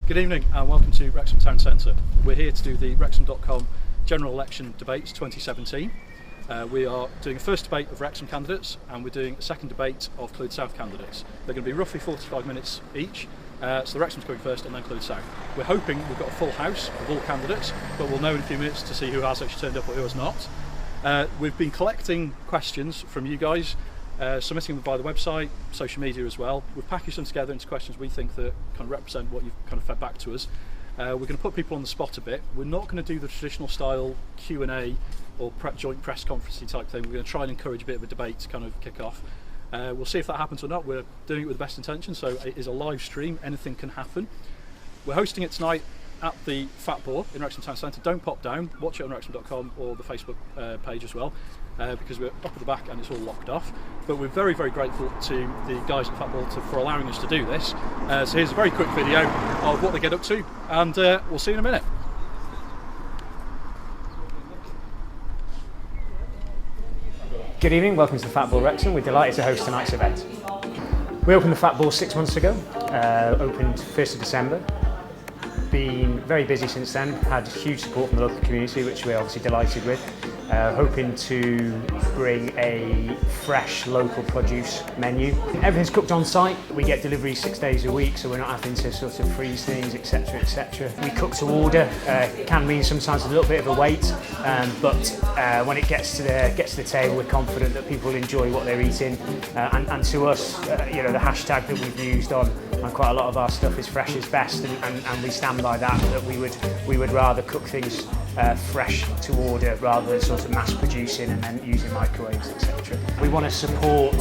Good evening and welcome to Wrexham Town Centre. We're here to do the Wrexham.com General Election Debates 2017. We are doing a first debate of Wrexham candidates and we're doing a second debate of Clwyd South candidates. They're going to be roughly 45 minutes each, so the Wrexham's going first and then Clwyd South. We're hoping we've got a full house of all candidates, but we'll know in a few minutes to see who has actually turned up or who has not. We've been collecting questions from you guys, submitting them via the website, social media as well. We've packaged them together into questions we think that kind of represent what you've kind of fed back to us. We're going to put people on the spot a bit. We're not going to do the traditional style Q&A or joint press conferencey type thing. We're going to try and encourage a bit of a debate to kind of kick off. We'll see if that happens or not. We're doing it with the best intention, so it is a live stream. Anything can happen. We're hosting it tonight at the Fat Boar in Wrexham Town Centre. Don't pop down, watch it on Wrexham.com or the Facebook page as well, because we're up at the back and it's all locked off. But we're very, very grateful to the guys at Fat Boar for allowing us to do this. So here's a very quick video of what they get up to, and we'll see you in a minute. Good evening, welcome to the Fat Boar Wrexham. We're delighted to host tonight's event. We opened the Fat Boar 6 months ago, opened 1st of December. Been very busy since then, had huge support from the local community, which we're obviously delighted with. Hoping to bring a fresh local produce menu. Everything's cooked on site. We get delivery 6 days a week, so we're not having to sort of freeze things, etc, etc. We cook to order. Can mean sometimes a little bit of a wait, but when it gets to the table, we're confident that people enjoy what they're eating. And to us, the hashtag that we've used on quite a lot of our stuff is fresh is best, and we stand by that we would rather cook things fresh to order rather than sort of mass producing and then using microwaves, etc. We want to support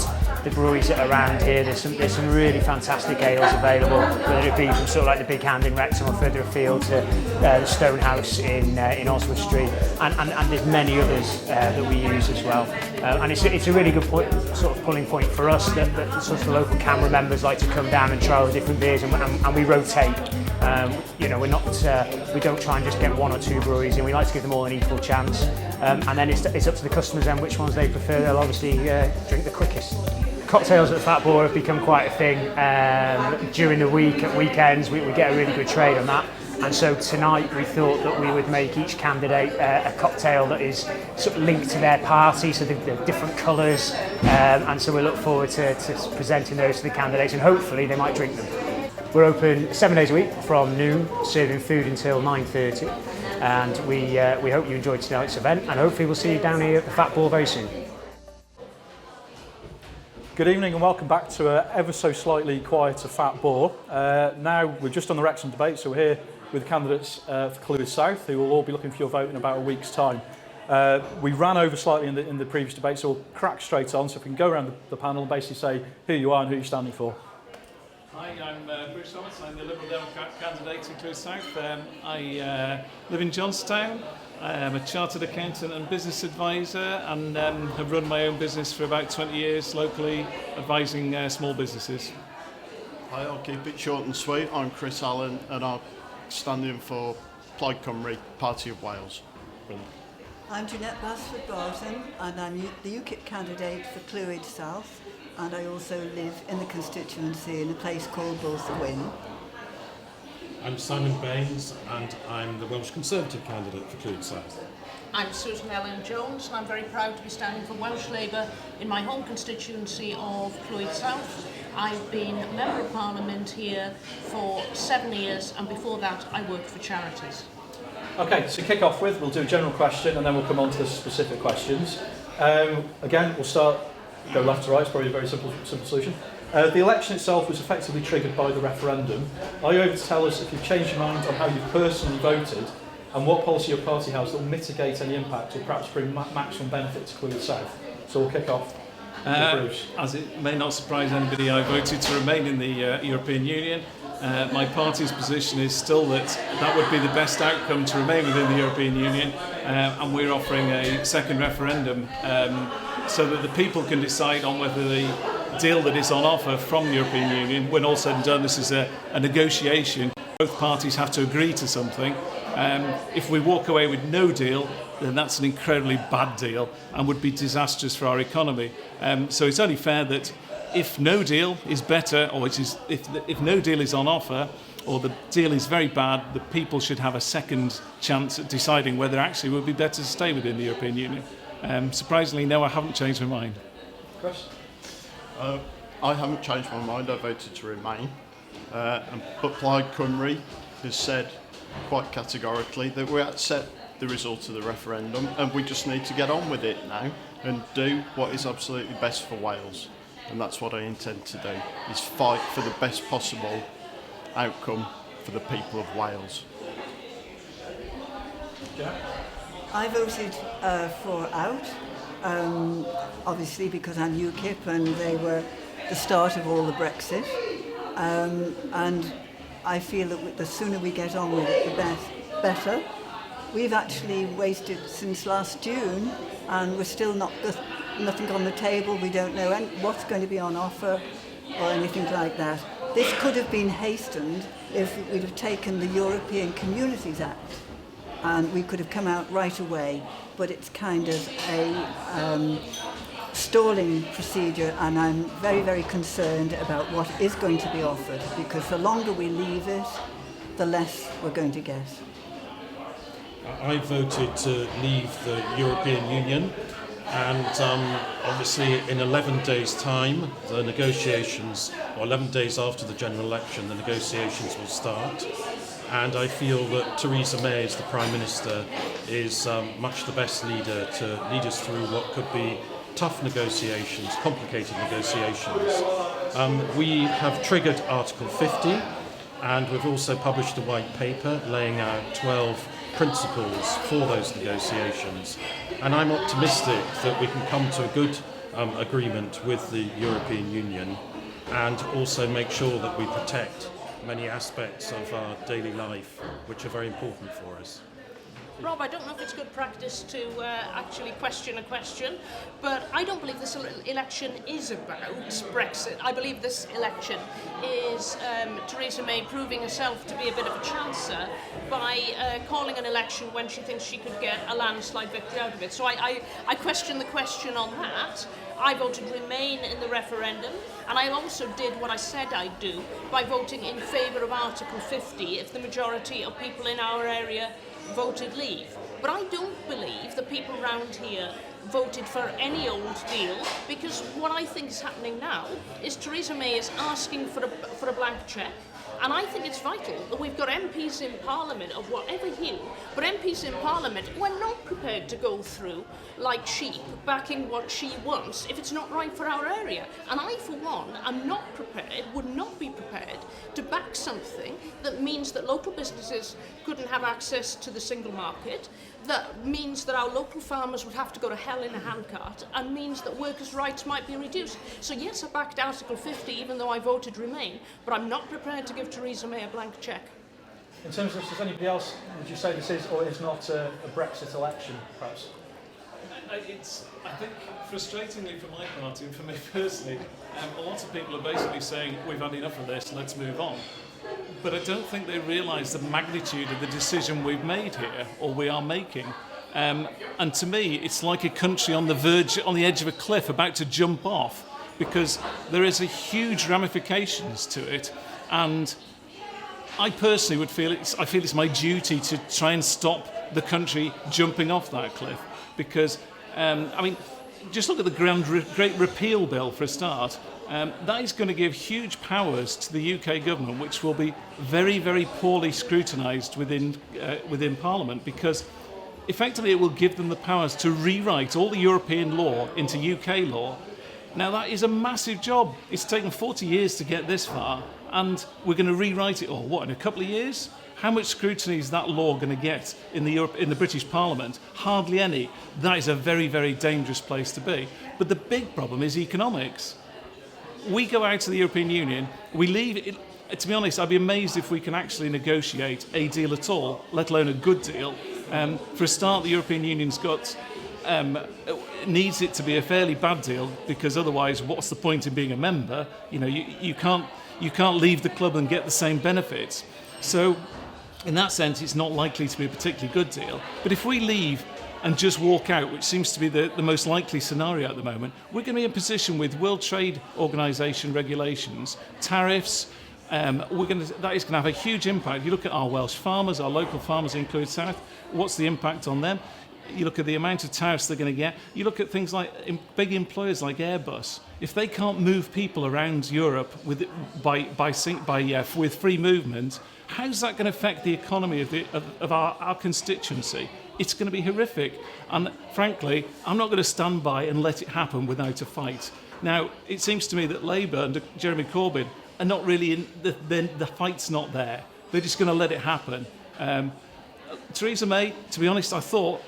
the breweries that are around here. There's some really fantastic ales available, whether it be from sort of like the Big Hand in Wrexham or further afield to the Stonehouse in Oswestry, and there's many others that we use as well. And it's a really good point, sort of pulling point for us that sort of the local camera members like to come down and try all the different beers, and we rotate. We don't try and just get one or two breweries in. We like to give them all an equal chance, and then it's up to the customers then which ones they prefer. They'll obviously drink the quickest. Cocktails at the Fat Boar have become quite a thing. During the week, at weekends, we get a really good trade on that. And so tonight we thought that we would make each candidate a cocktail that is sort of linked to their party, so they're different colours, and so we look forward to presenting those to the candidates, and hopefully they might drink them. We're open 7 days a week from noon, serving food until 9:30, and we hope you enjoyed tonight's event, and hopefully we'll see you down here at the Fat Boar very soon. Good evening and welcome back to a ever so slightly quieter Fat Boar. Now we've just done the Wrexham debate, so we're here with the candidates for Clwyd South, who will all be looking for your vote in about a week's time. We ran over slightly in the previous debate, so we'll crack straight on. So if we can go around the panel and basically say who you are and who you're standing for. Hi, I'm Bruce Thomas. I'm the Liberal Democrat candidate in Clwyd South. I live in Johnstown. I'm a chartered accountant and business advisor, and have run my own business for about 20 years locally, advising small businesses. Hi, I'll keep it short and sweet. I'm Chris Allen, and I'm standing for Plaid Cymru, Party of Wales. Brilliant. I'm Jeanette Basford-Barton, and I'm the UKIP candidate for Clwyd South, and I also live in the constituency in a place called Wyn. I'm Simon Baines, and I'm the Welsh Conservative candidate for Clwyd South. I'm Susan Ellen Jones, and I'm very proud to be standing for Welsh Labour in my home constituency of Clwyd South. I've been Member of Parliament here for 7 years, and before that I worked for charities. Okay, to kick off with, we'll do a general question and then we'll come on to the specific questions. Again, we'll start, go left to right, it's probably a very simple solution. The election itself was effectively triggered by the referendum. Are you able to tell us if you've changed your mind on how you've personally voted and what policy your party has that will mitigate any impact or perhaps bring maximum benefit to Clwyd South? So we'll kick off. As it may not surprise anybody, I voted to remain in the European Union. My party's position is still that would be the best outcome to remain within the European Union, and we're offering a second referendum so that the people can decide on whether the deal that is on offer from the European Union, when all said and done, this is a negotiation. Both parties have to agree to something. If we walk away with no deal, then that's an incredibly bad deal and would be disastrous for our economy. So it's only fair that if no deal is better, or if no deal is on offer, or the deal is very bad, the people should have a second chance at deciding whether actually it would be better to stay within the European Union. Surprisingly, no, I haven't changed my mind. Chris? I haven't changed my mind. I voted to remain. But Plaid Cymru has said quite categorically that we accept the result of the referendum and we just need to get on with it now and do what is absolutely best for Wales. And that's what I intend to do, is fight for the best possible outcome for the people of Wales. I voted for out, obviously because I'm UKIP and they were the start of all the Brexit. And I feel that the sooner we get on with it, the better. We've actually wasted since last June and we're still nothing on the table. We don't know what's going to be on offer or anything like that. This could have been hastened if we'd have taken the European Communities Act and we could have come out right away, but it's kind of a stalling procedure and I'm very, very concerned about what is going to be offered because the longer we leave it, the less we're going to get. I voted to leave the European Union, and obviously in 11 days' time, the negotiations, or 11 days after the general election, the negotiations will start. And I feel that Theresa May, as the Prime Minister, is much the best leader to lead us through what could be tough negotiations, complicated negotiations. We have triggered Article 50, and we've also published a white paper laying out 12 principles for those negotiations. And I'm optimistic that we can come to a good agreement with the European Union and also make sure that we protect many aspects of our daily life which are very important for us. Rob, I don't know if it's good practice to actually question a question, but I don't believe this election is about Brexit. I believe this election is Theresa May proving herself to be a bit of a chancer by calling an election when she thinks she could get a landslide victory out of it. So I question the question on that. I voted Remain in the referendum, and I also did what I said I'd do by voting in favour of Article 50 if the majority of people in our area voted Leave. But I don't believe the people around here voted for any old deal, because what I think is happening now is Theresa May is asking for a blank cheque. And I think it's vital that we've got MPs in Parliament of whatever hue, but MPs in Parliament who are not prepared to go through like sheep backing what she wants if it's not right for our area. And I, for one, am not prepared, would not be prepared to back something that means that local businesses couldn't have access to the single market, that means that our local farmers would have to go to hell in a handcart, and means that workers' rights might be reduced. So yes, I backed Article 50 even though I voted Remain, but I'm not prepared to give Theresa May a blank cheque. In terms of, does anybody else, would you say this is or is not a Brexit election, perhaps? It's, I think, frustratingly for my party and for me personally, a lot of people are basically saying, we've had enough of this, let's move on. But I don't think they realise the magnitude of the decision we've made here, or we are making. And to me, it's like a country on the verge, on the edge of a cliff, about to jump off, because there is a huge ramifications to it. And I personally would feel it's my duty to try and stop the country jumping off that cliff, because I mean, just look at the Great Repeal Bill for a start. That is going to give huge powers to the UK government, which will be very, very poorly scrutinised within Parliament, because effectively it will give them the powers to rewrite all the European law into UK law. Now that is a massive job. It's taken 40 years to get this far, and we're going to rewrite it all, what, in a couple of years? How much scrutiny is that law going to get in the British Parliament? Hardly any. That is a very, very dangerous place to be. But the big problem is economics. We go out to the European Union, we leave it. To be honest, I'd be amazed if we can actually negotiate a deal at all, let alone a good deal. For a start, the European Union's got needs it to be a fairly bad deal, because otherwise, what's the point in being a member? You know, you can't leave the club and get the same benefits. So, in that sense, it's not likely to be a particularly good deal. But if we leave and just walk out, which seems to be the most likely scenario at the moment, we're going to be in a position with World Trade Organization regulations, tariffs, that is going to have a huge impact. You look at our Welsh farmers, our local farmers in Clwyd South, what's the impact on them? You look at the amount of tariffs they're going to get. You look at things like big employers like Airbus. If they can't move people around Europe with free movement, how's that going to affect the economy of our constituency? It's going to be horrific. And frankly, I'm not going to stand by and let it happen without a fight. Now, it seems to me that Labour under Jeremy Corbyn are not really in the fight's not there. They're just going to let it happen. Theresa May, to be honest, I thought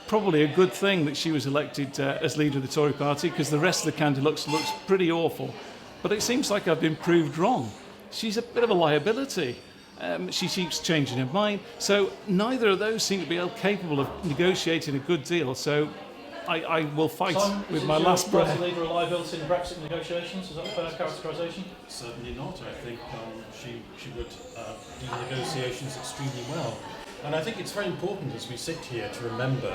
probably a good thing that she was elected as leader of the Tory party, because the rest of the candidates looks pretty awful. But it seems like I've been proved wrong. She's a bit of a liability. She keeps changing her mind. So neither of those seem to be capable of negotiating a good deal. So I will fight with my last breath. Leader a liability in Brexit negotiations? Is that a fair characterisation? Certainly not. I think she would do negotiations extremely well. And I think it's very important as we sit here to remember,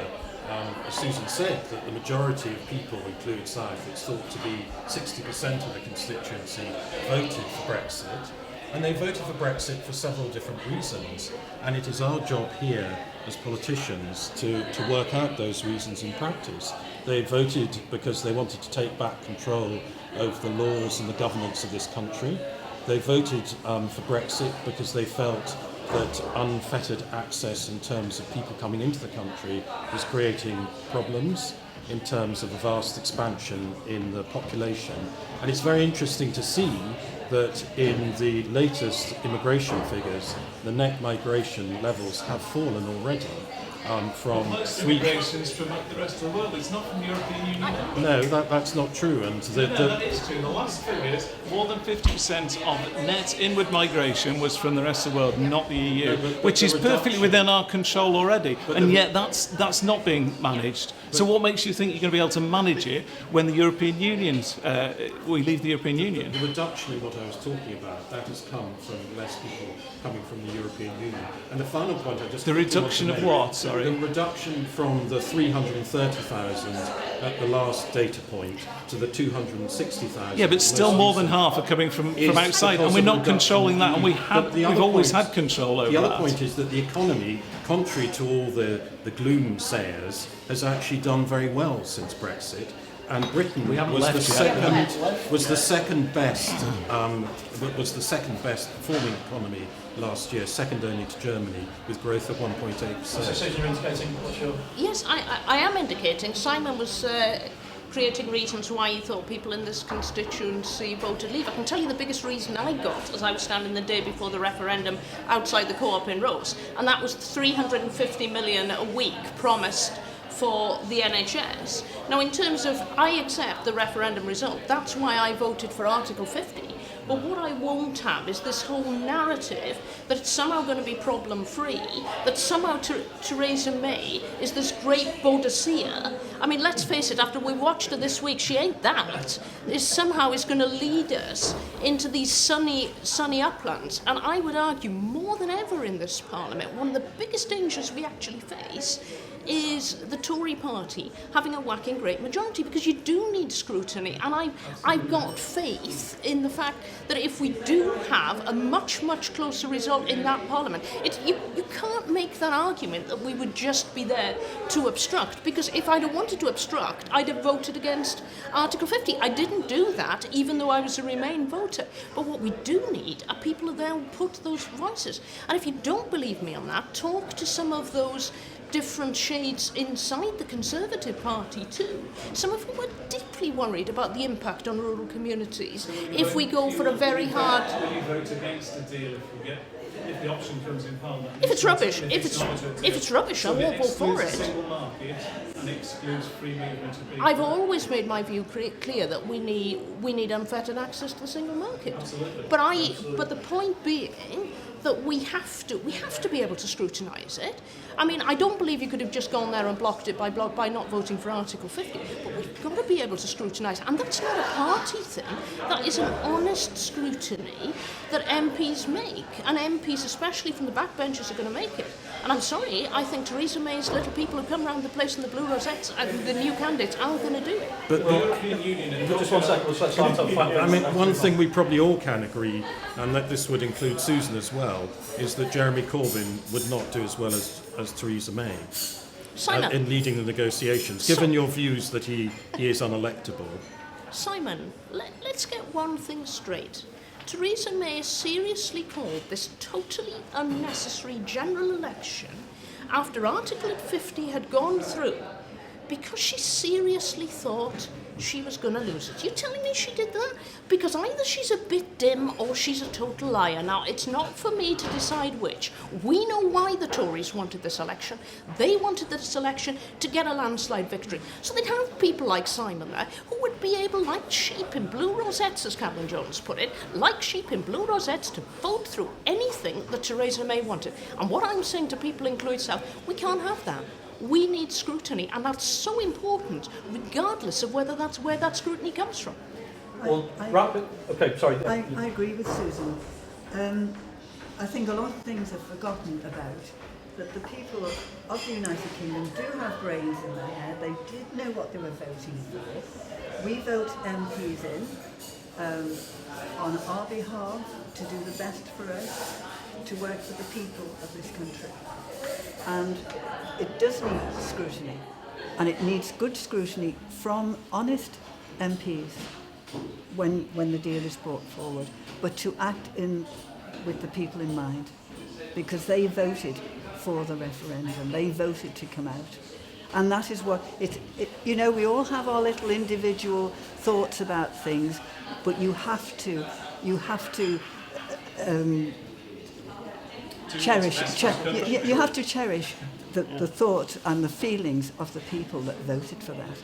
as Susan said, that the majority of people in Clwyd South, it's thought to be 60% of the constituency, voted for Brexit. And they voted for Brexit for several different reasons. And it is our job here as politicians to work out those reasons in practice. They voted because they wanted to take back control over the laws and the governance of this country. They voted for Brexit because they felt that unfettered access in terms of people coming into the country was creating problems in terms of a vast expansion in the population. And it's very interesting to see that in the latest immigration figures, the net migration levels have fallen already from Most 3... immigrations from the rest of the world. It's not from the European Union. No, that's not true. And That is true. In the last figures, more than 50% of net inward migration was from the rest of the world, not the EU, which is perfectly within our control already. And yet that's not being managed. So what makes you think you're going to be able to manage it when the European Union's, we leave the European Union? The reduction in what I was talking about, that has come from less people coming from the European Union. And the final point I just... The reduction of what? Sorry. The reduction from the 330,000 at the last data point to the 260,000. Yeah, but still more than half are coming from outside, and we're not controlling that, and we've always had control over that. The other point is that the economy, contrary to all the gloom sayers, has actually done very well since Brexit. And Britain was the second best performing economy last year, second only to Germany, with growth of 1.8%. So you're indicating what's your... Yes, I am indicating. Simon was creating reasons why he thought people in this constituency voted leave. I can tell you the biggest reason I got as I was standing the day before the referendum outside the Co-op in Rose, and that was 350 million a week promised for the NHS. Now, in terms of, I accept the referendum result. That's why I voted for Article 50. But what I won't have is this whole narrative that it's somehow going to be problem-free, that somehow Theresa May is this great bodicea. I mean, let's face it, after we watched her this week, she ain't that. Somehow is going to lead us into these sunny uplands. And I would argue, more than ever in this Parliament, one of the biggest dangers we actually face is the Tory party having a whacking great majority, because you do need scrutiny. And I've got faith in the fact that if we do have a much, much closer result in that Parliament, you can't make that argument that we would just be there to obstruct, because if I'd have wanted to obstruct, I'd have voted against Article 50. I didn't do that, even though I was a Remain voter. But what we do need are people there who put those voices. And if you don't believe me on that, talk to some of those different shades inside the Conservative Party too. Some of whom are deeply worried about the impact on rural communities if we go for a very hard... Will you vote against a deal if the option comes in Parliament? If it's rubbish, if it's rubbish, I won't vote for it. Single market and excludes free movement of people. I've always made my view clear that we need unfettered access to the single market. Absolutely. But the point being that we have to be able to scrutinise it. I mean, I don't believe you could have just gone there and blocked it by not voting for Article 50, but we've got to be able to scrutinise, and that's not a party thing, that is an honest scrutiny that MPs make, and MPs, especially from the backbenchers, are going to make it. And I'm sorry, I think Theresa May's little people who come round the place in the blue rosettes, the new candidates, aren't going to do it. But the European Union... Just 1 second, let's start on I mean, one thing we probably all can agree, and that this would include Susan as well, is that Jeremy Corbyn would not do as well as Theresa May in leading the negotiations, given your views that he is unelectable. Simon, let's get one thing straight. Theresa May seriously called this totally unnecessary general election after Article 50 had gone through because she seriously thought she was going to lose it. You telling me she did that? Because either she's a bit dim or she's a total liar. Now, it's not for me to decide which. We know why the Tories wanted this election. They wanted this election to get a landslide victory. So they'd have people like Simon there who would be able, like sheep in blue rosettes, as Cameron Jones put it, like sheep in blue rosettes, to vote through anything that Theresa May wanted. And what I'm saying to people in Clwyd South, we can't have that. We need scrutiny, and that's so important, regardless of whether that's where that scrutiny comes from. I agree with Susan. I think a lot of things are forgotten about, that the people of the United Kingdom do have brains in their head. They did know what they were voting for. We vote MPs in on our behalf to do the best for us, to work for the people of this country. And it does need scrutiny, and it needs good scrutiny from honest MPs when the deal is brought forward, but to act with the people in mind, because they voted for the referendum, they voted to come out. And that is what you know, we all have our little individual thoughts about things, but you have to cherish. You have to cherish the thought and the feelings of the people that voted for that,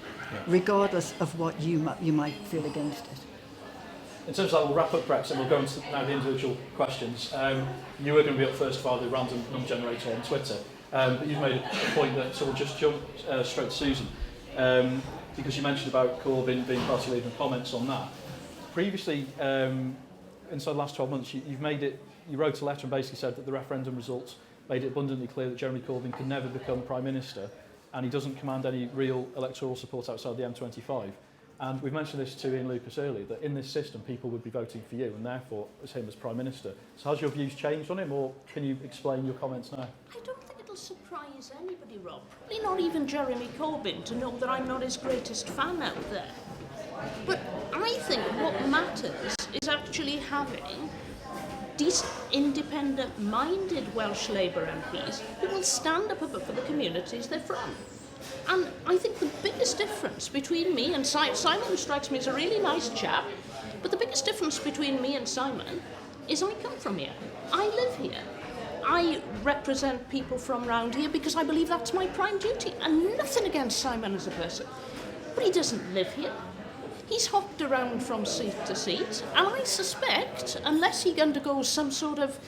regardless of what you might feel against it. In terms of that, we'll wrap up Brexit. We'll go into now the individual questions. You were going to be up first via the random number generator on Twitter, but you've made a point that, so we'll just jump straight to Susan, because you mentioned about Corbyn being party leader and comments on that. Previously, inside the last 12 months, you wrote a letter and basically said that the referendum results made it abundantly clear that Jeremy Corbyn can never become Prime Minister, and he doesn't command any real electoral support outside the M25. And we've mentioned this to Ian Lucas earlier, that in this system people would be voting for you and therefore as him as Prime Minister. So has your views changed on him, or can you explain your comments now? I don't think it'll surprise anybody, Rob. Probably not even Jeremy Corbyn, to know that I'm not his greatest fan out there. But I think what matters is actually having decent, independent-minded Welsh Labour MPs who will stand up for the communities they're from. And I think the biggest difference between me and Simon strikes me as a really nice chap, but the biggest difference between me and Simon is I come from here. I live here. I represent people from round here because I believe that's my prime duty, and nothing against Simon as a person. But he doesn't live here. He's hopped around from seat to seat, and I suspect, unless he undergoes some sort of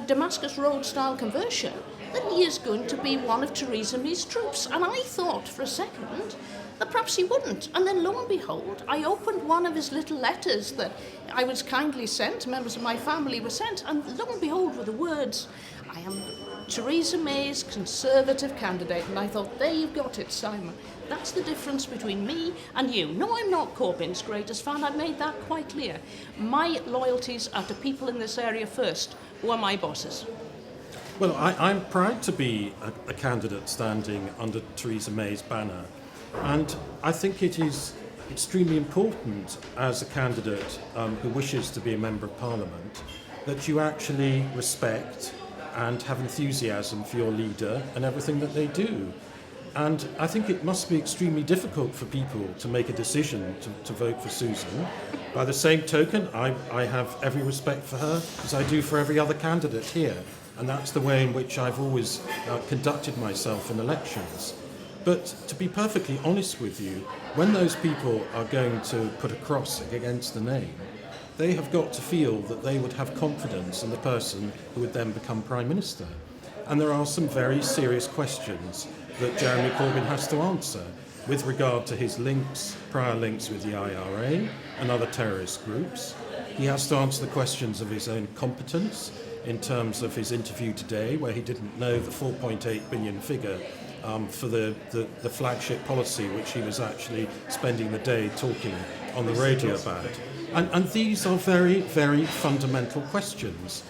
Damascus Road-style conversion, that he is going to be one of Theresa May's troops. And I thought for a second that perhaps he wouldn't. And then lo and behold, I opened one of his little letters that I was kindly sent, members of my family were sent, and lo and behold were the words, "I am Theresa May's Conservative candidate." And I thought, there you've got it, Simon. That's the difference between me and you. No, I'm not Corbyn's greatest fan. I've made that quite clear. My loyalties are to people in this area first, who are my bosses. Well, I'm proud to be a candidate standing under Theresa May's banner. And I think it is extremely important as a candidate who wishes to be a Member of Parliament that you actually respect and have enthusiasm for your leader and everything that they do. And I think it must be extremely difficult for people to make a decision to vote for Susan. By the same token, I have every respect for her, as I do for every other candidate here. And that's the way in which I've always conducted myself in elections. But to be perfectly honest with you, when those people are going to put a cross against the name, they have got to feel that they would have confidence in the person who would then become Prime Minister. And there are some very serious questions that Jeremy Corbyn has to answer with regard to his prior links with the IRA and other terrorist groups. He has to answer the questions of his own competence in terms of his interview today, where he didn't know the 4.8 billion figure for the flagship policy, which he was actually spending the day talking on the radio about. And these are very, very fundamental questions,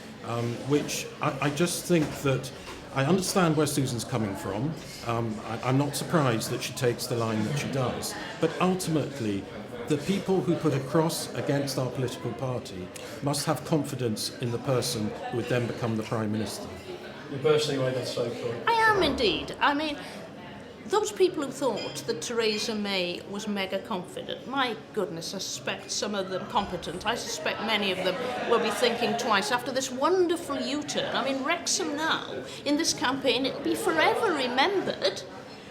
which I just think that I understand where Susan's coming from. I'm not surprised that she takes the line that she does. But ultimately, the people who put a cross against our political party must have confidence in the person who would then become the Prime Minister. You're bursting away that so quick. I am indeed. I mean, those people who thought that Theresa May was mega confident, my goodness, I suspect some of them competent. I suspect many of them will be thinking twice after this wonderful U-turn. I mean, Wrexham now, in this campaign, it'll be forever remembered.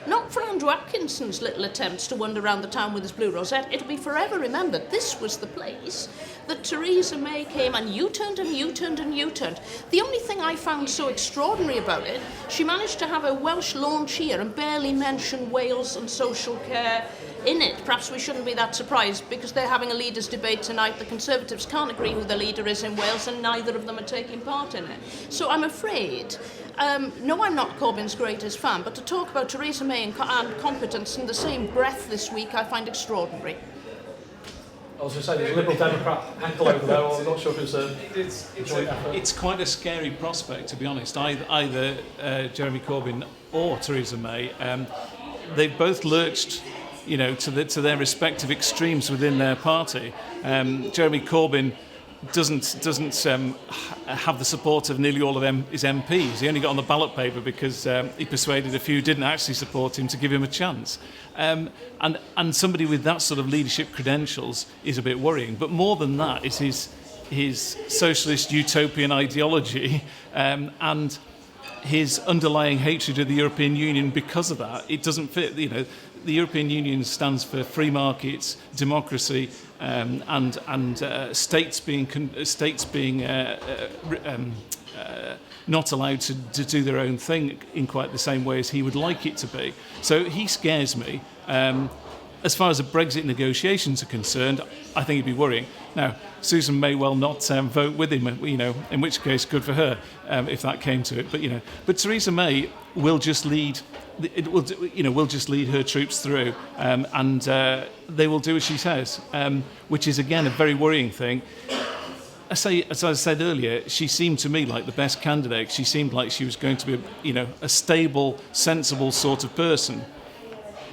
Not for Andrew Atkinson's little attempts to wander around the town with his blue rosette. It'll be forever remembered. This was the place that Theresa May came and U-turned and U-turned and U-turned. The only thing I found so extraordinary about it, she managed to have a Welsh launch here and barely mention Wales and social care in it. Perhaps we shouldn't be that surprised because they're having a leaders' debate tonight. The Conservatives can't agree who the leader is in Wales and neither of them are taking part in it. So I'm afraid, no, I'm not Corbyn's greatest fan, but to talk about Theresa May and competence in the same breath this week I find extraordinary. I was going to say, there's a Liberal Democrat ankle over there, I'm not sure if it's a joint effort. It's quite a scary prospect, to be honest. Either Jeremy Corbyn or Theresa May, they've both lurched, to their respective extremes within their party. Jeremy Corbyn doesn't have the support of nearly all of his MPs. He only got on the ballot paper because he persuaded a few who didn't actually support him to give him a chance. And somebody with that sort of leadership credentials is a bit worrying. But more than that is his socialist utopian ideology and his underlying hatred of the European Union because of that. It doesn't fit, the European Union stands for free markets, democracy, and states being not allowed to do their own thing in quite the same way as he would like it to be. So he scares me. As far as the Brexit negotiations are concerned, I think it'd be worrying. Now, Susan may well not vote with him, in which case, good for her if that came to it. But Theresa May will just lead. Will just lead her troops through, and they will do as she says, which is again a very worrying thing. As I said earlier, she seemed to me like the best candidate. She seemed like she was going to be, a stable, sensible sort of person.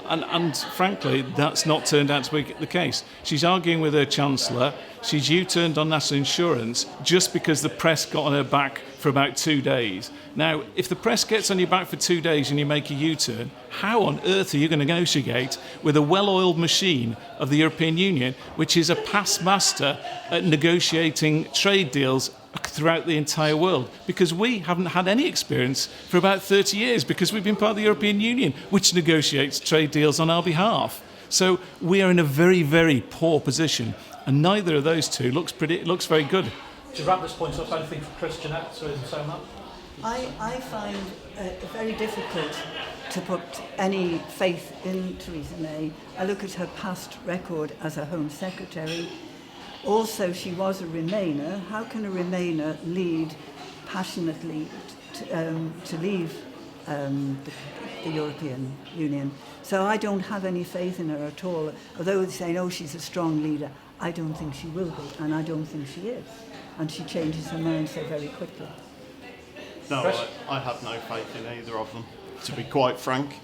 And frankly, that's not turned out to be the case. She's arguing with her Chancellor. She's U-turned on national insurance just because the press got on her back for about 2 days. Now, if the press gets on your back for 2 days and you make a U-turn, how on earth are you going to negotiate with a well-oiled machine of the European Union, which is a past master at negotiating trade deals throughout the entire world? Because we haven't had any experience for about 30 years because we've been part of the European Union, which negotiates trade deals on our behalf. So we are in a very, very poor position, and neither of those two looks very good. To wrap this point up, anything for Chris, Jeanette, so in saying that? I find it very difficult to put any faith in Theresa May. I look at her past record as a Home Secretary. Also, she was a Remainer. How can a Remainer lead passionately to leave the European Union? So I don't have any faith in her at all. Although they say, oh, she's a strong leader, I don't think she will be, and I don't think she is. And she changes her mind so very quickly. No, I have no faith in either of them, to be quite frank.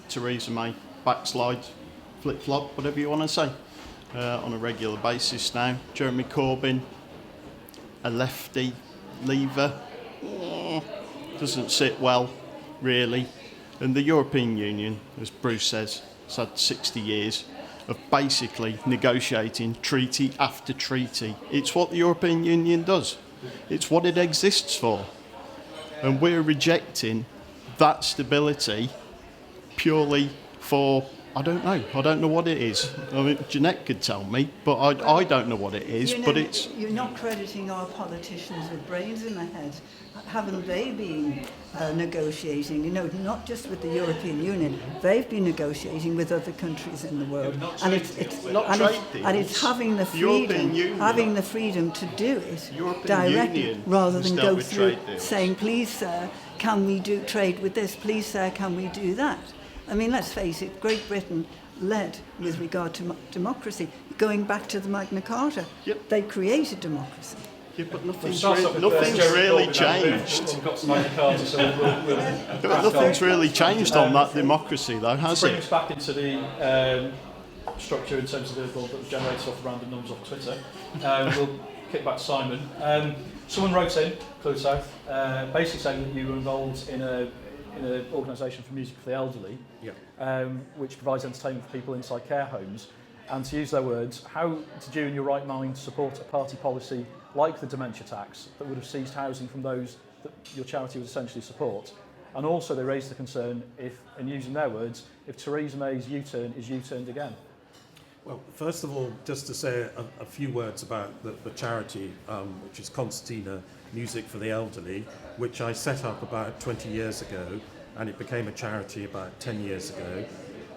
Theresa May backslides, flip-flop, whatever you want to say, on a regular basis now. Jeremy Corbyn, a lefty leaver, doesn't sit well, really. And the European Union, as Bruce says, has had 60 years of basically negotiating treaty after treaty. It's what the European Union does. It's what it exists for. And we're rejecting that stability purely for, I don't know what it is. I mean, Jeanette could tell me, but I don't know what it is. You know, but it's you're not crediting our politicians with brains in their heads. Haven't they been negotiating? You know, not just with the European Union. They've been negotiating with other countries in the world, and it's having the freedom to do it directly rather than go through saying, "Please, sir, can we do trade with this? Please, sir, can we do that?" I mean, let's face it, Great Britain led with regard to democracy. Going back to the Magna Carta, they created democracy. Yeah, but nothing's really changed. Nothing's really changed on that democracy, though, has bring it? us back into the structure in terms of the that was generated off random numbers off Twitter. We'll kick back to Simon. Someone wrote in, Clwyd South, basically saying that you were involved in an organisation for music for the elderly, which provides entertainment for people inside care homes. And to use their words, how did you in your right mind support a party policy like the dementia tax that would have seized housing from those that your charity would essentially support? And also they raised the concern if, and using their words, if Theresa May's U-turn is U-turned again. Well, first of all, just to say a few words about the charity, which is Concertina Music for the Elderly, which I set up about 20 years ago, and it became a charity about 10 years ago.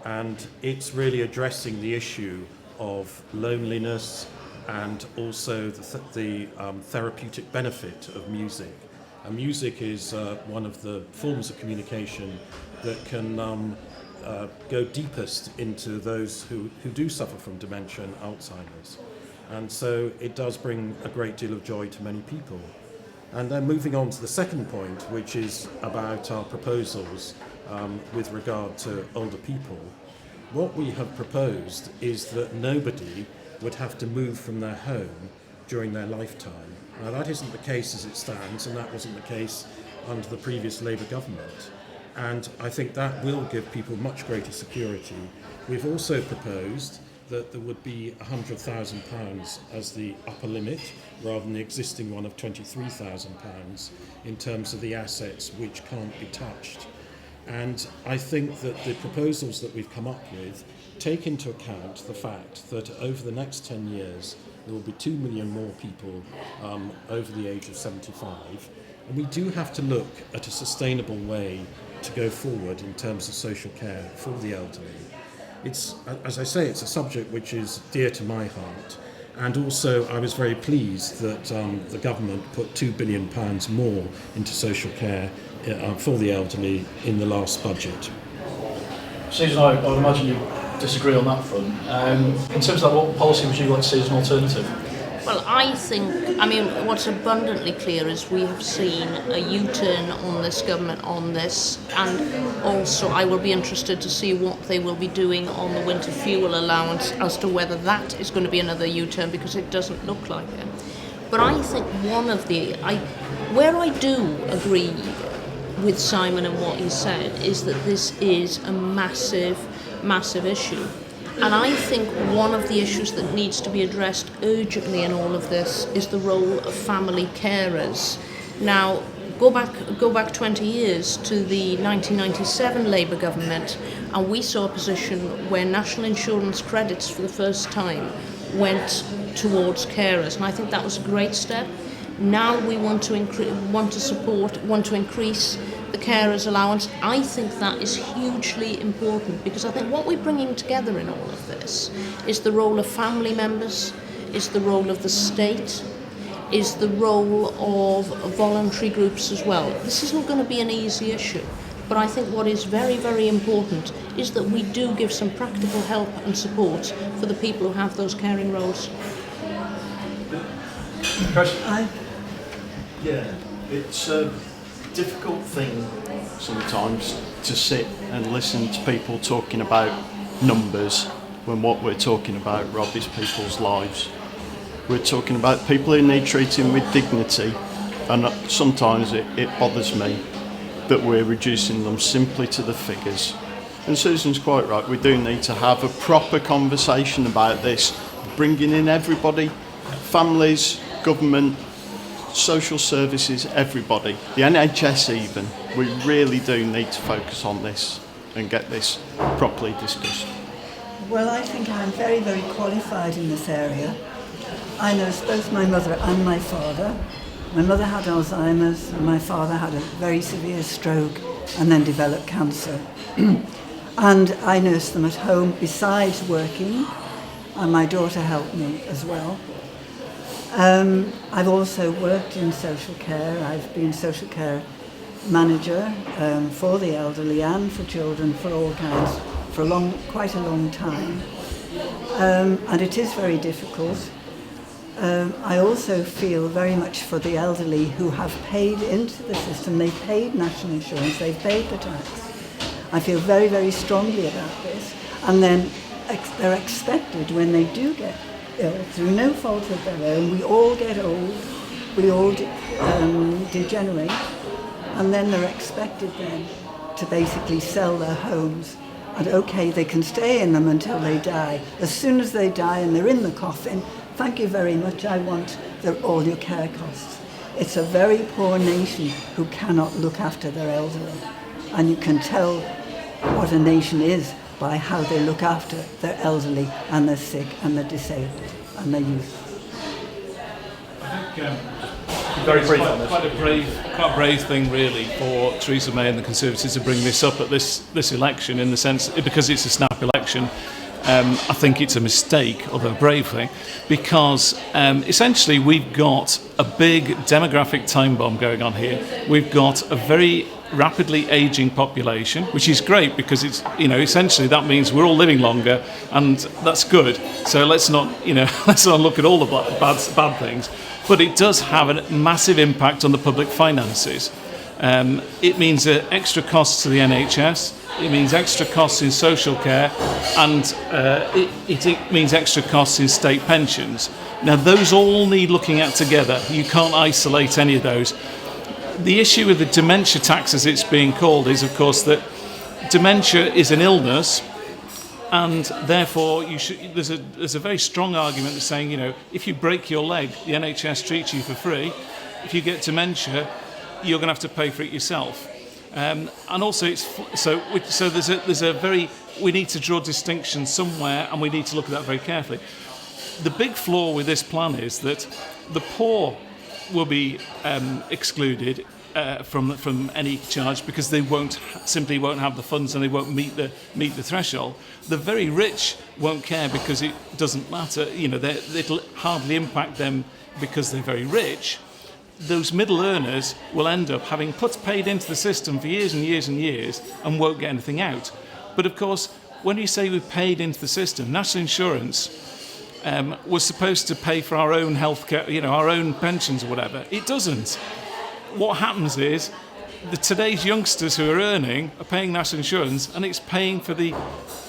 And it's really addressing the issue of loneliness and also the therapeutic benefit of music. And music is one of the forms of communication that can go deepest into those who do suffer from dementia and Alzheimer's. And so it does bring a great deal of joy to many people. And then moving on to the second point, which is about our proposals with regard to older people. What we have proposed is that nobody would have to move from their home during their lifetime. Now that isn't the case as it stands, and that wasn't the case under the previous Labour government. And I think that will give people much greater security. We've also proposed that there would be £100,000 as the upper limit rather than the existing one of £23,000 in terms of the assets which can't be touched. And I think that the proposals that we've come up with take into account the fact that over the next 10 years there will be 2 million more people over the age of 75, and we do have to look at a sustainable way to go forward in terms of social care for the elderly. It's, as I say, it's a subject which is dear to my heart, and also I was very pleased that the government put £2 billion more into social care for the elderly in the last budget. Susan, I would imagine you disagree on that front. In terms of that, what policy would you like to see as an alternative? Well, I mean, what's abundantly clear is we have seen a U-turn on this government on this, and also I will be interested to see what they will be doing on the winter fuel allowance as to whether that is going to be another U-turn, because it doesn't look like it. But I think where I do agree with Simon and what he said is that this is a massive, massive issue. And I think one of the issues that needs to be addressed urgently in all of this is the role of family carers. Now, go back 20 years to the 1997 Labour government, and we saw a position where national insurance credits for the first time went towards carers, and I think that was a great step. Now we want to increase the carers allowance. I think that is hugely important, because I think what we're bringing together in all of this is the role of family members, is the role of the state, is the role of voluntary groups as well. This isn't going to be an easy issue, but I think what is very, very important is that we do give some practical help and support for the people who have those caring roles. Yeah, it's a difficult thing sometimes to sit and listen to people talking about numbers when what we're talking about, Rob, is people's lives. We're talking about people who need treating with dignity, and sometimes it bothers me that we're reducing them simply to the figures. And Susan's quite right, we do need to have a proper conversation about this, bringing in everybody, families, government, social services, everybody, the NHS even. We really do need to focus on this and get this properly discussed? Well, I think I'm very, very qualified in this area. I know both my mother and my father. My mother had Alzheimer's, and my father had a very severe stroke and then developed cancer. And I nursed them at home besides working, and my daughter helped me as well. I've also worked in social care. I've been social care manager for the elderly and for children, for all kinds, for quite a long time. And it is very difficult. I also feel very much for the elderly who have paid into the system. They've paid national insurance, they've paid the tax. I feel very, very strongly about this. And then they're expected, when they do get ill, through no fault of their own, we all get old, we all degenerate, and then they're expected then to basically sell their homes. And okay, they can stay in them until they die. As soon as they die and they're in the coffin, thank you very much, I want all your care costs. It's a very poor nation who cannot look after their elderly. And you can tell what a nation is by how they look after their elderly and their sick and their disabled and their youth. I think Very brief it's on this. quite a brave thing really for Theresa May and the Conservatives to bring this up at this election, in the sense, because it's a snap election. I think it's a mistake, although a brave thing, because essentially we've got a big demographic time bomb going on here. We've got a very rapidly aging population, which is great because it's, essentially that means we're all living longer, and that's good. So let's not look at all the bad things. But it does have a massive impact on the public finances. It means extra costs to the NHS, it means extra costs in social care, and it means extra costs in state pensions. Now, those all need looking at together. You can't isolate any of those. The issue with the dementia tax, as it's being called, is, of course, that dementia is an illness, and therefore there's a very strong argument that's saying, if you break your leg, the NHS treats you for free. If you get dementia, you're going to have to pay for it yourself. And also, we need to draw distinctions somewhere, and we need to look at that very carefully. The big flaw with this plan is that the poor will be excluded from any charge because they simply won't have the funds, and they won't meet the threshold. The very rich won't care because it doesn't matter. It'll hardly impact them because they're very rich. Those middle earners will end up having paid into the system for years and years and years and won't get anything out. But of course, when you say we've paid into the system, national insurance was supposed to pay for our own healthcare, our own pensions or whatever. It doesn't. What happens is today's youngsters who are earning are paying national insurance, and it's paying for the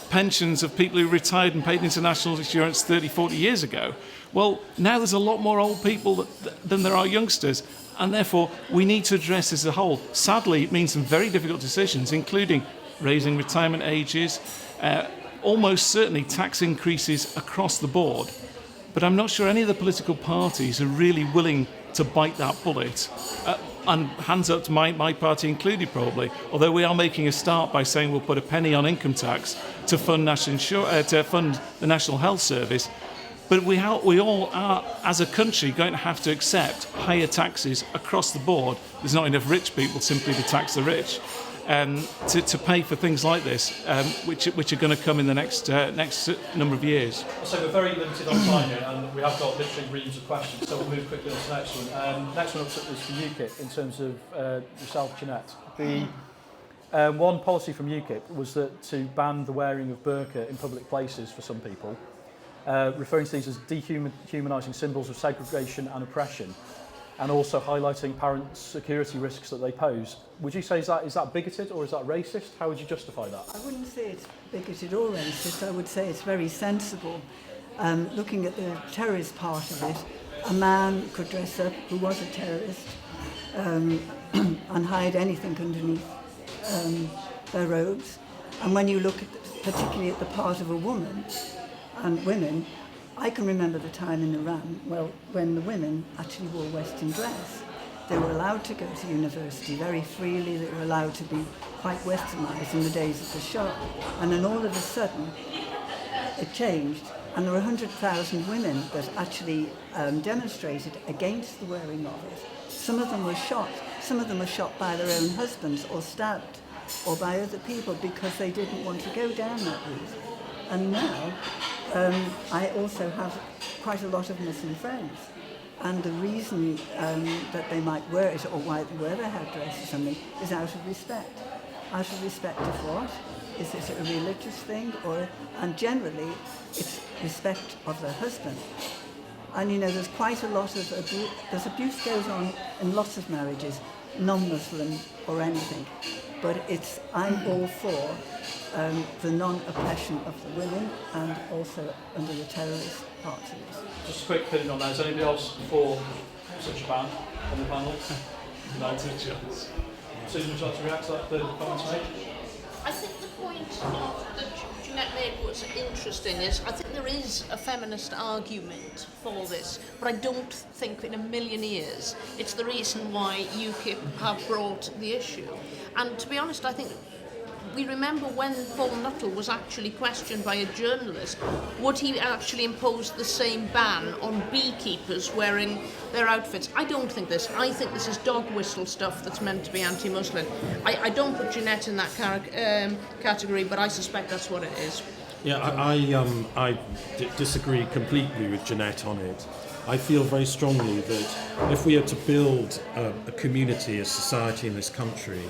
pensions of people who retired and paid into national insurance 30, 40 years ago. Well, now there's a lot more old people than there are youngsters, and therefore we need to address this as a whole. Sadly, it means some very difficult decisions, including raising retirement ages, almost certainly tax increases across the board. But I'm not sure any of the political parties are really willing to bite that bullet. And hands up to my party included, probably. Although we are making a start by saying we'll put a penny on income tax to fund to fund the National Health Service. But we all are, as a country, going to have to accept higher taxes across the board. There's not enough rich people simply to tax the rich, to pay for things like this, which are going to come in the next number of years. So we're very limited on time here, and we have got literally reams of questions, so we'll move quickly on to the next one. Next one up is for UKIP, in terms of yourself, Jeanette. The one policy from UKIP was that to ban the wearing of burqa in public places for some people, referring to these as dehumanising symbols of segregation and oppression, and also highlighting parents' security risks that they pose. Would you say is that bigoted or is that racist? How would you justify that? I wouldn't say it's bigoted or racist. I would say it's very sensible. Looking at the terrorist part of it, a man could dress up who was a terrorist and hide anything underneath their robes. And when you look particularly at the part of a woman and women, I can remember the time in Iran, when the women actually wore Western dress. They were allowed to go to university very freely. They were allowed to be quite westernised in the days of the Shah. And then all of a sudden, it changed. And there were 100,000 women that actually demonstrated against the wearing of it. Some of them were shot. Some of them were shot by their own husbands or stabbed or by other people because they didn't want to go down that route. And now, I also have quite a lot of Muslim friends. And the reason that they might wear it or why they wear their headdress or something is out of respect. Out of respect of what? Is it a religious thing? And generally, it's respect of their husband. And you know, there's quite a lot of abuse. There's abuse goes on in lots of marriages, non-Muslim or anything. But I'm all for the non-oppression of the women and also under the terrorist parts of it. Just a quick opinion on that. Is anybody else for such a ban on the panel? Not a chance. Susan, would you like to react to that third comment made? I think the point that Jeanette made was interesting is I think there is a feminist argument for this, but I don't think in a million years it's the reason why UKIP have brought the issue. And to be honest, I think we remember when Paul Nuttall was actually questioned by a journalist, would he actually impose the same ban on beekeepers wearing their outfits? I don't think this. I think this is dog whistle stuff that's meant to be anti-Muslim. I don't put Jeanette in that category, but I suspect that's what it is. Yeah, I disagree completely with Jeanette on it. I feel very strongly that if we are to build a community, a society in this country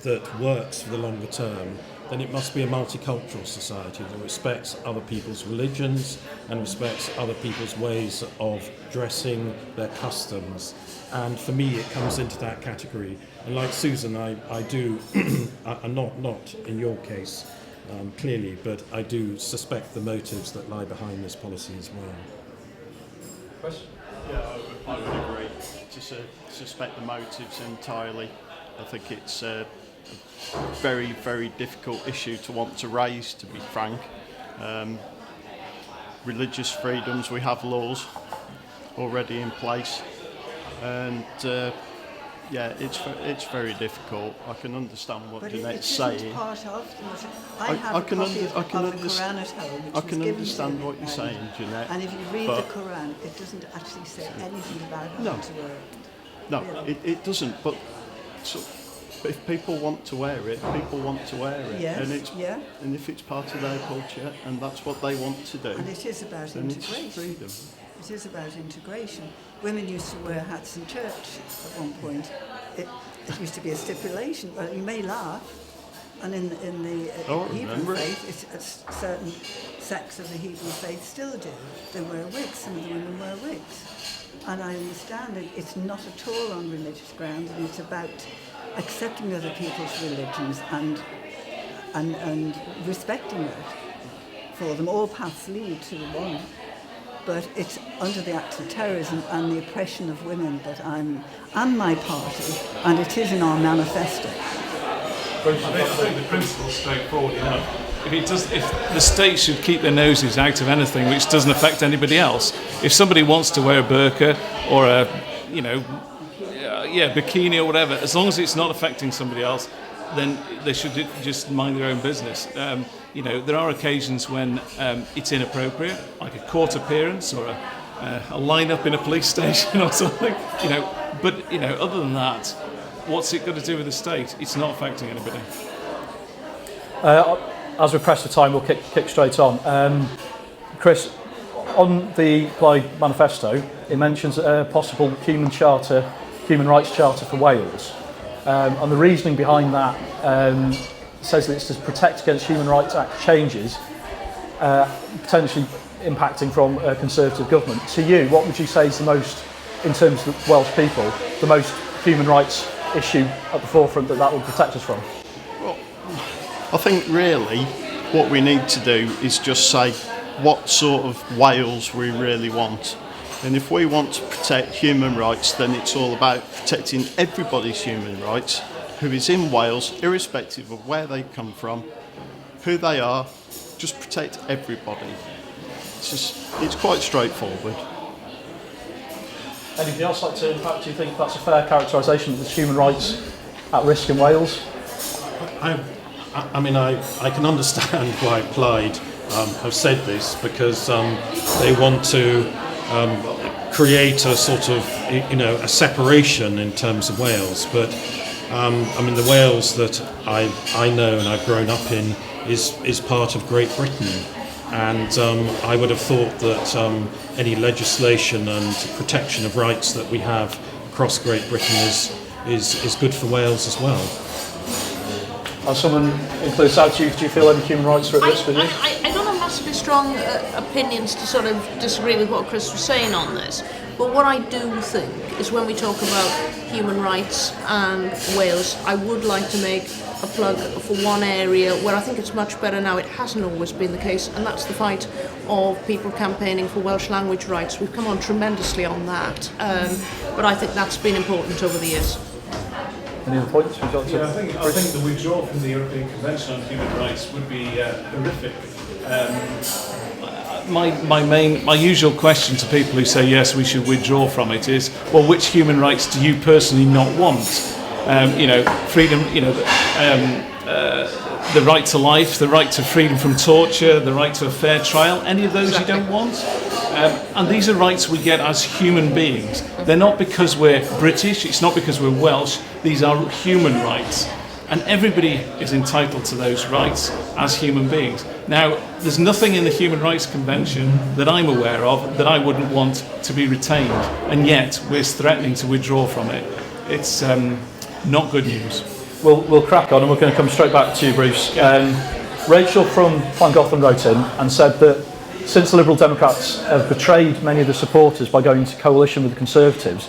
that works for the longer term, then it must be a multicultural society that respects other people's religions and respects other people's ways of dressing, their customs. And for me, it comes into that category. And like Susan, I do, not in your case, clearly, but I do suspect the motives that lie behind this policy as well. Chris? Yeah, I would agree. To suspect the motives entirely. I think it's a very, very difficult issue to want to raise, to be frank. Religious freedoms, we have laws already in place, and yeah, it's very difficult. I can understand what Jeanette's saying. Part of I have a copy of the Quran at home, which I can was given understand to me, what you're saying, Jeanette. And if you read the Quran, it doesn't actually say anything about how to wear it. No, really. it doesn't. But if people want to wear it, people want to wear it. Yes, and if it's part of their culture and that's what they want to do, and it is about then integration. It's freedom. It is about integration. Women used to wear hats in church at one point. It used to be a stipulation. Well, you may laugh, and in the Hebrew faith, it's a certain sects of the Hebrew faith still do. They wear wigs. Some of the women wear wigs. And I understand that it's not at all on religious grounds, and it's about accepting other people's religions and respecting that for them. All paths lead to the one. But it's under the acts of terrorism and the oppression of women that I'm and my party, and it is in our manifesto. I think the principle's straightforward enough. If the state should keep their noses out of anything which doesn't affect anybody else. If somebody wants to wear a burqa or a, bikini or whatever, as long as it's not affecting somebody else, then they should just mind their own business. There are occasions when it's inappropriate, like a court appearance or a line-up in a police station or something. But other than that, what's it got to do with the state? It's not affecting anybody. As we're pressed for time, we'll kick straight on. Chris, on the Clwyd manifesto, it mentions a possible human rights charter for Wales. And the reasoning behind that says that it's to protect against Human Rights Act changes, potentially impacting from a Conservative government. To you, what would you say is the most, in terms of the Welsh people, the most human rights issue at the forefront that would protect us from? Well, I think really what we need to do is just say what sort of Wales we really want. And if we want to protect human rights, then it's all about protecting everybody's human rights who is in Wales, irrespective of where they come from, who they are. Just protect everybody. It's quite straightforward. Anything else like to impact? Do you think that's a fair characterisation that there's human rights at risk in Wales? I mean, I can understand why Plaid have said this, because they want to create a sort of, a separation in terms of Wales. But I mean, the Wales that I know and I've grown up in is part of Great Britain. And I would have thought that any legislation and protection of rights that we have across Great Britain is good for Wales as well. As someone in Clwyd South, do you feel any human rights are at risk with you? I don't have massively strong opinions to sort of disagree with what Chris was saying on this. But what I do think is when we talk about human rights and Wales, I would like to make a plug for one area where I think it's much better now. It hasn't always been the case, and that's the fight of people campaigning for Welsh language rights. We've come on tremendously on that, but I think that's been important over the years. Any other points? I think the withdrawal from the European Convention on Human Rights would be horrific. My usual question to people who say yes, we should withdraw from it is, well, which human rights do you personally not want? Freedom. The right to life, the right to freedom from torture, the right to a fair trial. Any of those you don't want? And these are rights we get as human beings. They're not because we're British. It's not because we're Welsh. These are human rights. And everybody is entitled to those rights as human beings. Now, there's nothing in the Human Rights Convention that I'm aware of that I wouldn't want to be retained, and yet we're threatening to withdraw from it. It's not good news. We'll crack on, and we're going to come straight back to you, Bruce. Rachel from Llangollen wrote in and said that since the Liberal Democrats have betrayed many of the supporters by going into coalition with the Conservatives,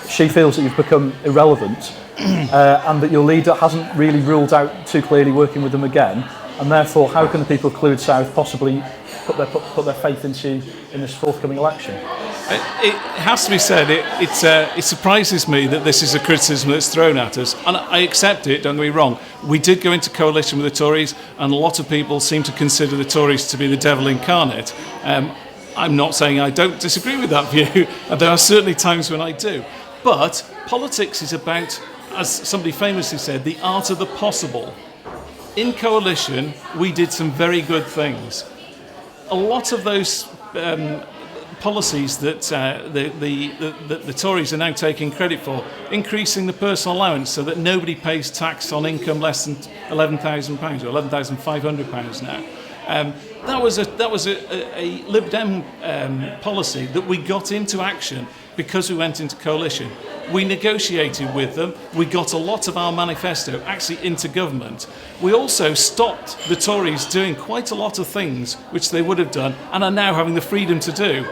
she feels that you've become irrelevant and that your leader hasn't really ruled out too clearly working with them again, and therefore how can the people of Clwyd South possibly put their faith into you in this forthcoming election? It has to be said, it surprises me that this is a criticism that's thrown at us, and I accept it, don't get me wrong. We did go into coalition with the Tories, and a lot of people seem to consider the Tories to be the devil incarnate. I'm not saying I don't disagree with that view, and there are certainly times when I do. But politics is about, as somebody famously said, the art of the possible. In coalition, we did some very good things. A lot of those policies that the Tories are now taking credit for, increasing the personal allowance so that nobody pays tax on income less than £11,000 or £11,500 now. That was a Lib Dem policy that we got into action because we went into coalition. We negotiated with them. We got a lot of our manifesto actually into government. We also stopped the Tories doing quite a lot of things which they would have done and are now having the freedom to do,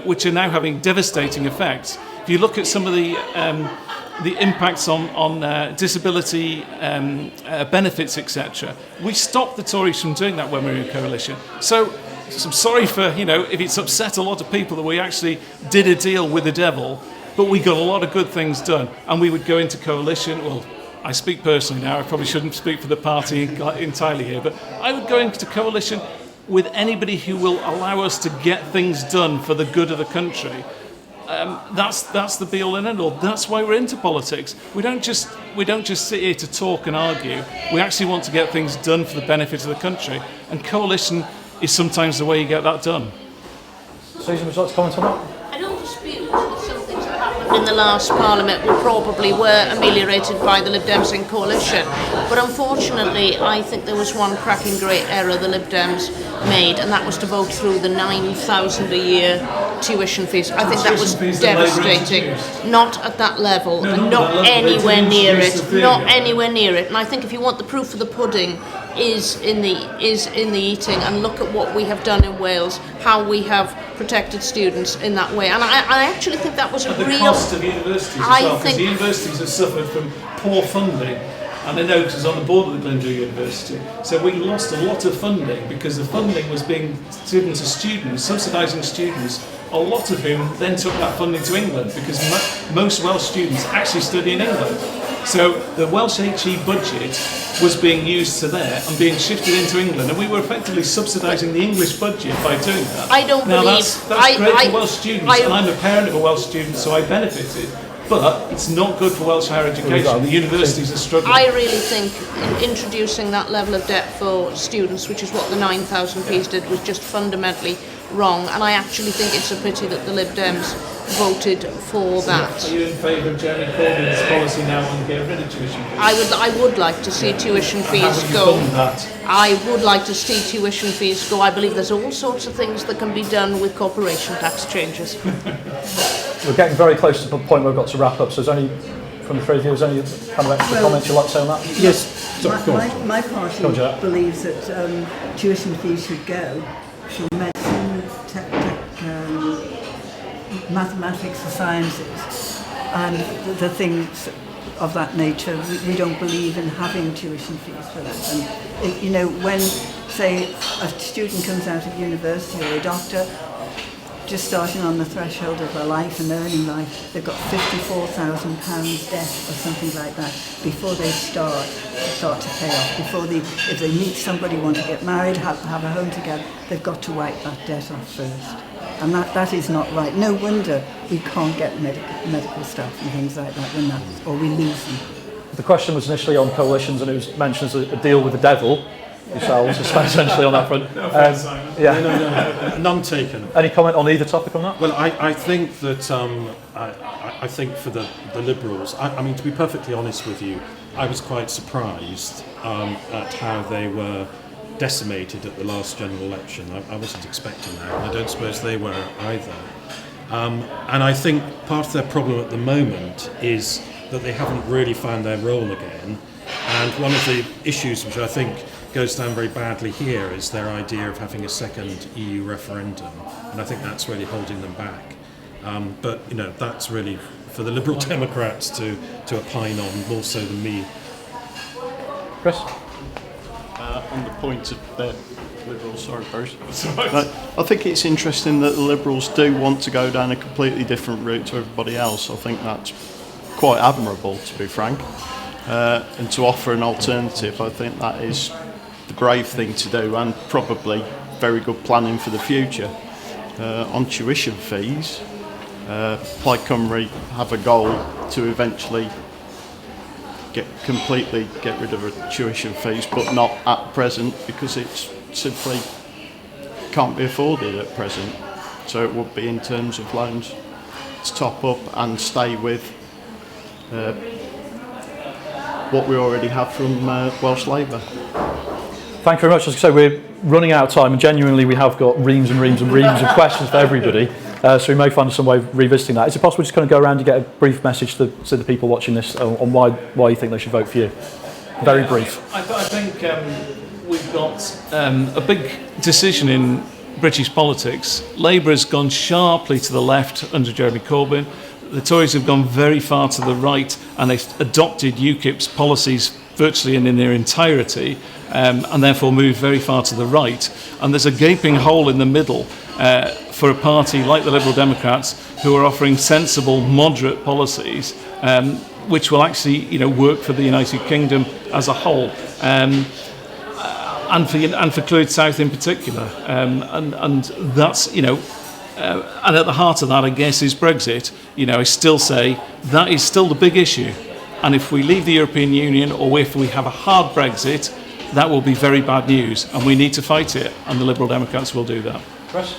which are now having devastating effects. If you look at some of the impacts on disability benefits, etc., we stopped the Tories from doing that when we were in coalition. So I'm sorry for, if it's upset a lot of people that we actually did a deal with the devil, but we got a lot of good things done, and we would go into coalition. Well, I speak personally now, I probably shouldn't speak for the party entirely here, but I would go into coalition with anybody who will allow us to get things done for the good of the country. That's the be all and end all. That's why we're into politics. We don't just sit here to talk and argue. We actually want to get things done for the benefit of the country, and coalition is sometimes the way you get that done. Susan, would you like to comment on that? I don't dispute that some things that happened in the last Parliament were ameliorated by the Lib Dems in coalition. But unfortunately, I think there was one cracking great error the Lib Dems made, and that was to vote through the $9,000 a year tuition fees. I think that was devastating. Not at that level, and not anywhere near it. Not anywhere near it. And I think if you want the proof of the pudding, is in the eating, and look at what we have done in Wales, how we have protected students in that way. And I actually think that was a real... The cost of universities as well, because the universities have suffered from poor funding, and I know because I was on the board of the Glendower University, so we lost a lot of funding because the funding was being given to students, subsidising students, a lot of whom then took that funding to England, because most Welsh students actually study in England. So the Welsh HE budget was being used to there and being shifted into England, and we were effectively subsidising the English budget by doing that. I don't now, believe... That's great for Welsh students, and I'm a parent of a Welsh student, so I benefited. But it's not good for Welsh higher education. The universities are struggling. I really think introducing that level of debt for students, which is what the 9,000p's did, was just fundamentally wrong. And I actually think it's a pity that the Lib Dems voted for that. Are you in favour of Jeremy Corbyn's policy now on getting rid of tuition fees? I would like to see tuition fees How would you go. fund that? I would like to see tuition fees go. I believe there's all sorts of things that can be done with corporation tax changes. We're getting very close to the point where we've got to wrap up, so is any, from the three of you, is there any kind of extra comments you'd like to say on that? Yes. Sorry, go on. My party believes that tuition fees should go for medicine, mathematics and sciences, and the things of that nature. We don't believe in having tuition fees for that. And you know, when, say, a student comes out of university or a doctor, just starting on the threshold of their life and earning life, they've got £54,000 debt or something like that before they start to pay off. Before if they meet somebody, want to get married, have a home together, they've got to wipe that debt off first. And that is not right. No wonder we can't get medical stuff and things like that when that, or we lose them. The question was initially on coalitions, and it was mentioned as a deal with the devil. Yourselves, essentially on that front. No, none taken. Any comment on either topic on that? Well, I think that I think for the Liberals, I mean, to be perfectly honest with you, I was quite surprised at how they were decimated at the last general election. I wasn't expecting that, and I don't suppose they were either. And I think part of their problem at the moment is that they haven't really found their role again. And one of the issues which I think goes down very badly here is their idea of having a second EU referendum, and I think that's really holding them back. But you know, that's really for the Liberal Democrats to opine on more so than me. Chris? On the point of the Liberals, sorry, Bruce. I think it's interesting that the Liberals do want to go down a completely different route to everybody else. I think that's quite admirable, to be frank. And to offer an alternative, I think that is the brave thing to do, and probably very good planning for the future. On tuition fees, Plaid Cymru have a goal to eventually completely get rid of tuition fees, but not at present, because it's simply can't be afforded at present. So it would be in terms of loans to top up and stay with what we already have from Welsh Labour. Thank you very much. As I say, we're running out of time, and genuinely we have got reams and reams and reams of questions for everybody. So we may find some way of revisiting that. Is it possible just kind of go around and get a brief message to the people watching this on why you think they should vote for you? Very brief. I think we've got a big decision in British politics. Labour has gone sharply to the left under Jeremy Corbyn. The Tories have gone very far to the right, and they've adopted UKIP's policies virtually in their entirety, and therefore moved very far to the right. And there's a gaping hole in the middle for a party like the Liberal Democrats, who are offering sensible, moderate policies, which will actually, work for the United Kingdom as a whole, and for Clwyd South in particular. And that's, and at the heart of that, I guess, is Brexit. I still say that is still the big issue. And if we leave the European Union, or if we have a hard Brexit, that will be very bad news. And we need to fight it, and the Liberal Democrats will do that. Chris?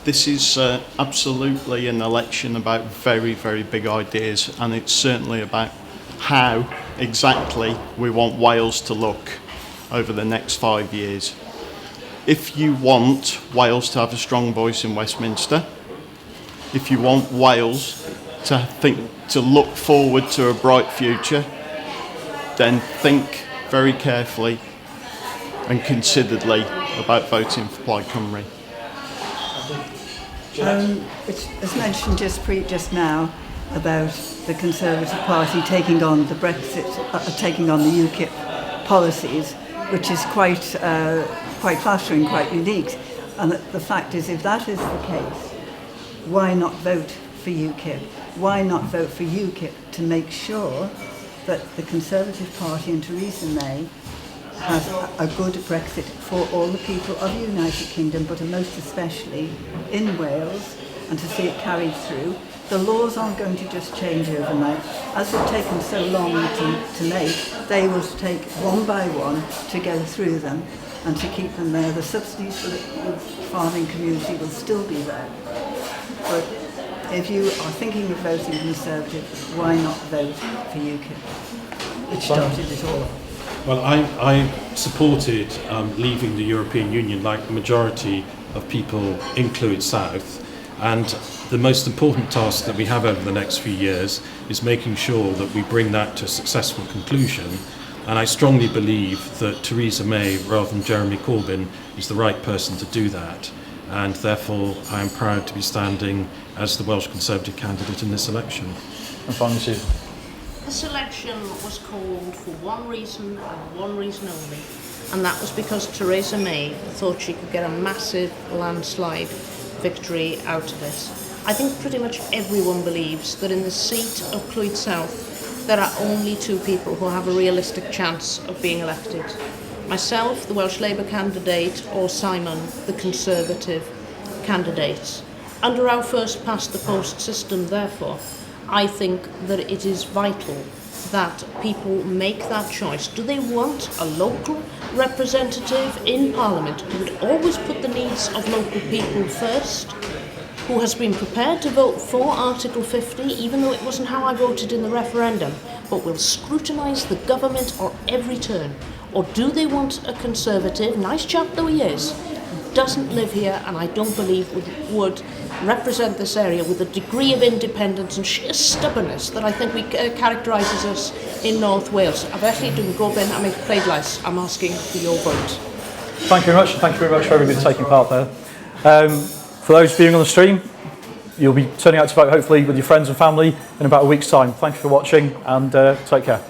This is absolutely an election about very, very big ideas, and it's certainly about how exactly we want Wales to look over the next 5 years. If you want Wales to have a strong voice in Westminster, if you want Wales to look forward to a bright future, then think very carefully and consideredly about voting for Plaid Cymru. It's mentioned just now about the Conservative Party taking on the Brexit, taking on the UKIP policies, which is quite flattering, quite unique. And the fact is, if that is the case, why not vote for UKIP? Why not vote for UKIP to make sure that the Conservative Party and Theresa May has a good Brexit for all the people of the United Kingdom, but most especially in Wales, and to see it carried through. The laws aren't going to just change overnight. As they've taken so long to make, they will take one by one to go through them and to keep them there. The subsidies for the farming community will still be there. But if you are thinking of voting Conservative, why not vote for UKIP, which started it all off? Well, I supported leaving the European Union like the majority of people in Clwyd South, and the most important task that we have over the next few years is making sure that we bring that to a successful conclusion. And I strongly believe that Theresa May, rather than Jeremy Corbyn, is the right person to do that. And therefore, I am proud to be standing as the Welsh Conservative candidate in this election. And finally, Susan. This election was called for one reason and one reason only, and that was because Theresa May thought she could get a massive landslide victory out of it. I think pretty much everyone believes that in the seat of Clwyd South there are only two people who have a realistic chance of being elected. Myself, the Welsh Labour candidate, or Simon, the Conservative candidate. Under our first past the post system, therefore, I think that it is vital that people make that choice. Do they want a local representative in Parliament who would always put the needs of local people first, who has been prepared to vote for Article 50, even though it wasn't how I voted in the referendum, but will scrutinise the government on every turn? Or do they want a Conservative, nice chap though he is, doesn't live here and I don't believe would represent this area with a degree of independence and sheer stubbornness that I think characterises us in North Wales. A felly dwi'n gofyn am eich pleidlais. I'm asking for your vote. Thank you very much, and thank you very much for everybody taking part there. For those viewing on the stream, you'll be turning out to vote hopefully with your friends and family in about a week's time. Thank you for watching, and take care.